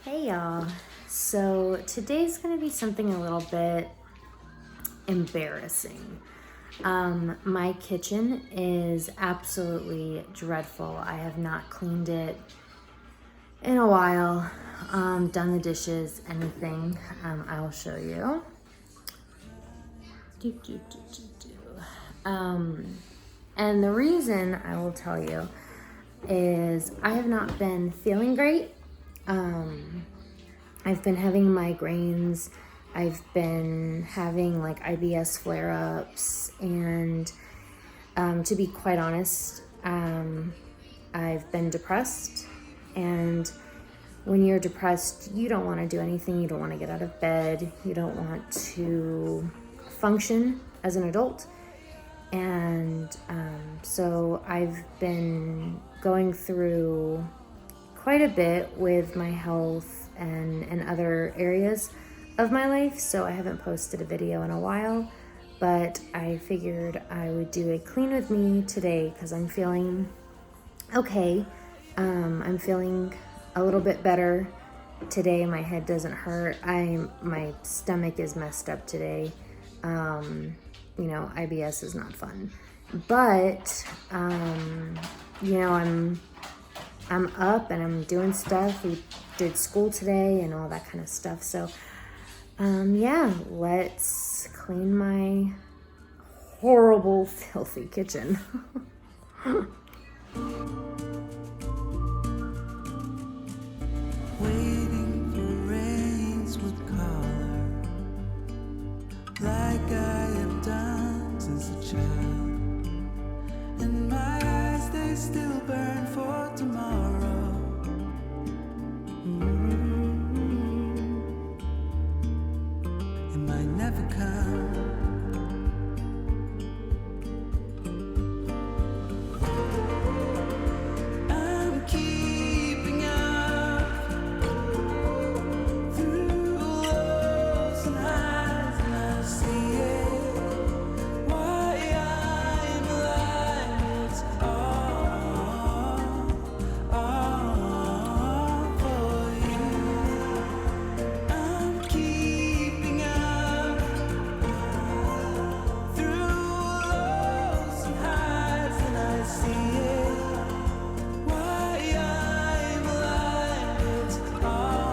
Hey y'all, so today's gonna be something a little bit embarrassing. My kitchen is absolutely dreadful. I have not cleaned it in a while, done the dishes, anything. I will show you. And the reason I will tell you is I have not been feeling great. I've been having migraines. I've been having like IBS flare-ups, and to be quite honest, I've been depressed. And when you're depressed, you don't want to do anything. You don't want to get out of bed. You don't want to function as an adult. And so I've been going through quite a bit with my health and other areas of my life. So I haven't posted a video in a while, but I figured I would do a clean with me today because I'm feeling okay. I'm feeling a little bit better today. My head doesn't hurt. My stomach is messed up today. IBS is not fun, but I'm up and I'm doing stuff. We did school today and all that kind of stuff. So let's clean my horrible, filthy kitchen. Waiting for rains with color, like I have done since a child. And my eyes, they still burn for tomorrow. It might never come. I'm keeping up through lows and highs, and I see it. Why I'm alive, it's all for you. I'm keeping up through lows and highs, and I see it. Why I'm alive, it's all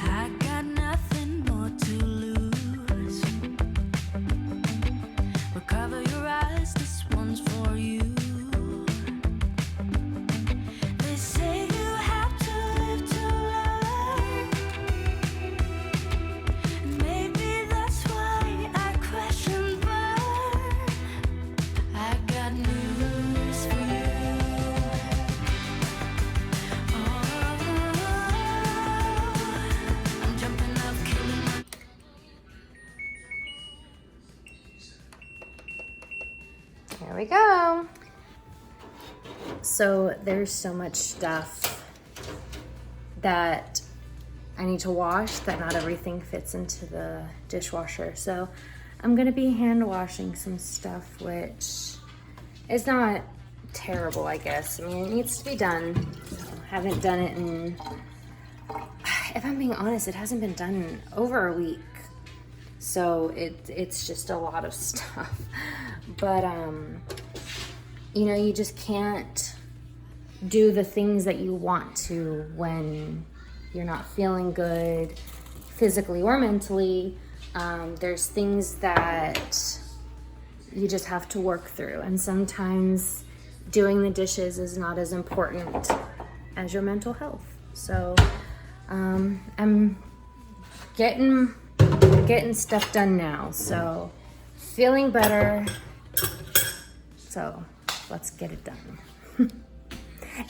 I got nothing more to lose. But cover your eyes, this one's for you. They say you have to live to learn. And maybe that's why I crash and burn. I got news for you. I'm jumping up, killing my Here we go. So there's so much stuff that I need to wash that not everything fits into the dishwasher. So I'm gonna be hand washing some stuff, which is not terrible, I guess. I mean, it needs to be done. Haven't done it in, if I'm being honest, it hasn't been done in over a week. So it's just a lot of stuff. But you just can't do the things that you want to when you're not feeling good physically or mentally. There's things that you just have to work through, and sometimes doing the dishes is not as important as your mental health. So I'm getting stuff done now, so feeling better. So let's get it done.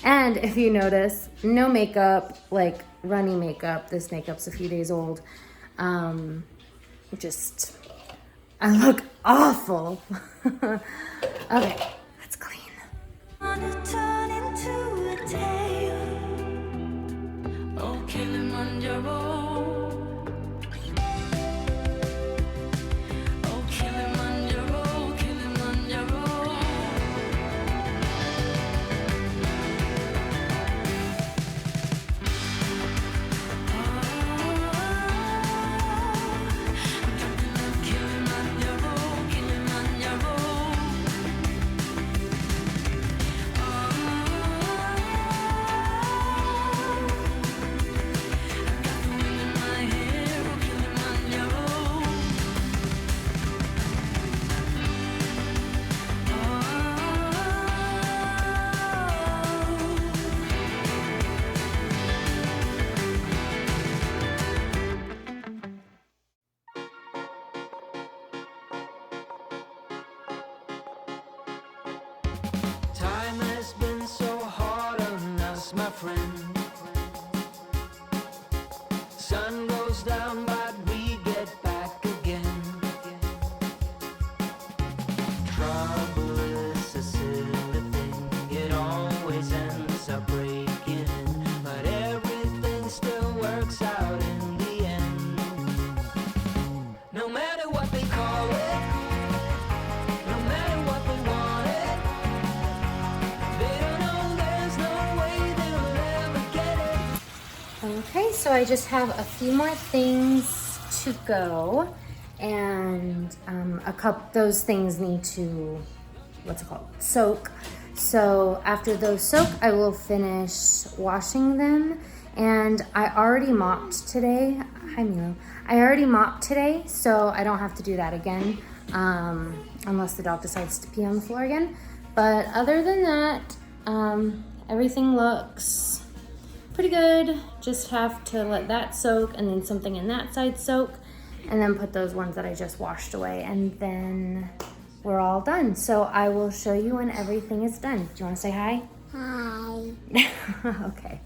And if you notice, no makeup, like runny makeup. This makeup's a few days old. Just, I look awful. Okay, let's clean. Wanna turn into a tale. Oh, Kilimanjaro. Oh, Kilimanjaro, Kilimanjaro. Kilimanjaro, Kilimanjaro. Time has been so hard on us, my friend. Sun goes down, but we get back again. Trouble is a silly thing, it always ends up breaking. But everything still works out in the end. No matter what they call it, no matter what they want it, they don't know there's no way they'll ever get it. Okay, so I just have a few more things to go, and those things need to, what's it called, soak. So after those soak, I will finish washing them. And I already mopped today. Hi, Milo. I already mopped today, so I don't have to do that again, unless the dog decides to pee on the floor again. But other than that, everything looks pretty good. Just have to let that soak, and then something in that side soak, and then put those ones that I just washed away, and then we're all done. So I will show you when everything is done. Do you want to say hi? Hi. Okay.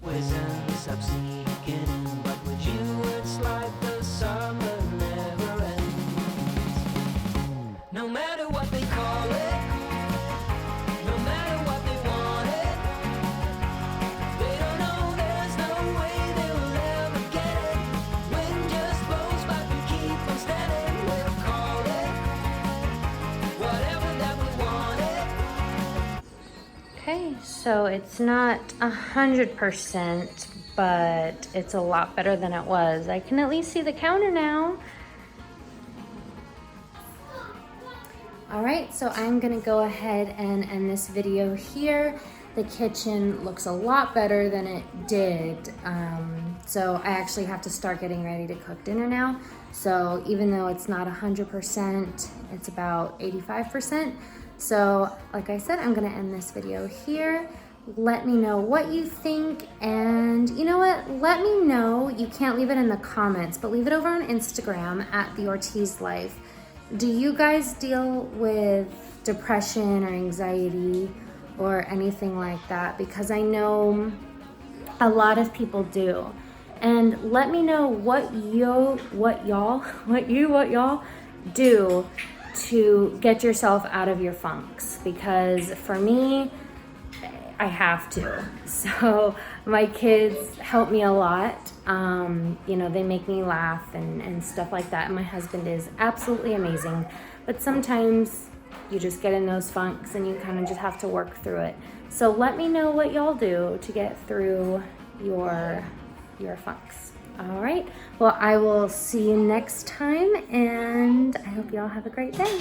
Always ends up sneaking, but with you it's like the summer never ends. No matter what they call it, no matter what they want it, they don't know there's no way they'll ever get it. Wind just blows by and keep on standing. We'll call it whatever that we want it. Okay, so it's not 100%, but it's a lot better than it was. I can at least see the counter now. All right, so I'm gonna go ahead and end this video here. The kitchen looks a lot better than it did. So I actually have to start getting ready to cook dinner now. So even though it's not 100%, it's about 85%. So like I said, I'm gonna end this video here. Let me know what you think, and you know what? Let me know, you can't leave it in the comments, but leave it over on Instagram at the Ortiz Life. Do you guys deal with depression or anxiety or anything like that? Because I know a lot of people do. And let me know what y'all do to get yourself out of your funks, because for me, I have to. So my kids help me a lot. You know, they make me laugh and stuff like that. And my husband is absolutely amazing. But sometimes you just get in those funks and you kind of just have to work through it. So let me know what y'all do to get through your funks. All right. Well, I will see you next time, and I hope y'all have a great day.